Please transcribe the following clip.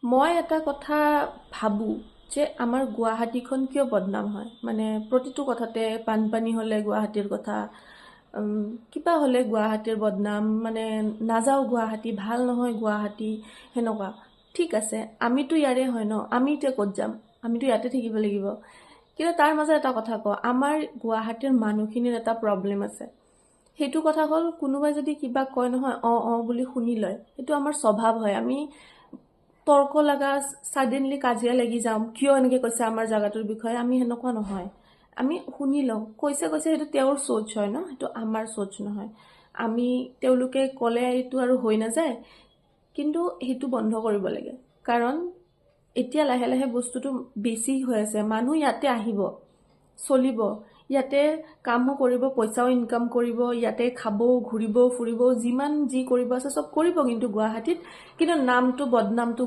মই এটা কথা ভাবো যে আমাৰ গুৱাহাটীখন কিয় বদনাম হয়, মানে প্ৰতিটো কথাতে বানপানী হ'লে গুৱাহাটীৰ কথা, কিবা হ'লে গুৱাহাটীৰ বদনাম, মানে নাযাওঁ গুৱাহাটী, ভাল নহয় গুৱাহাটী, সেনেকুৱা। ঠিক আছে, আমিতো ইয়াৰে হয় ন, আমি এতিয়া ক'ত যাম, আমিতো ইয়াতে থাকিব লাগিব। কিন্তু তাৰ মাজত এটা কথা কওঁ, আমাৰ গুৱাহাটীৰ মানুহখিনিৰ এটা প্ৰব্লেম আছে। সেইটো কথা হ'ল, কোনোবাই যদি কিবা কয় নহয়, অঁ বুলি শুনি লয়। সেইটো আমাৰ স্বভাৱ হয়। আমি তৰ্ক লগা, ছাডেনলি কাজিয়া লাগি যাম, কিয় এনেকে কৈছে আমাৰ জাগাটোৰ বিষয়ে, আমি সেনেকুৱা নহয়। আমি শুনি লওঁ, কৈছে সেইটো তেওঁৰ সোচ হয় ন, সেইটো আমাৰ সোচ নহয়। আমি তেওঁলোকে ক'লে এইটো আৰু হৈ নাযায়, কিন্তু সেইটো বন্ধ কৰিব লাগে। কাৰণ এতিয়া লাহে লাহে বস্তুটো বেছি হৈ আছে। মানুহ ইয়াতে আহিব, চলিব, ইয়াতে কামো কৰিব, পইচাও ইনকাম কৰিব, ইয়াতে খাব, ঘূৰিব ফুৰিব, যিমান যি কৰিব আছে চব কৰিব, কিন্তু গুৱাহাটীত। কিন্তু নামটো, বদনামটো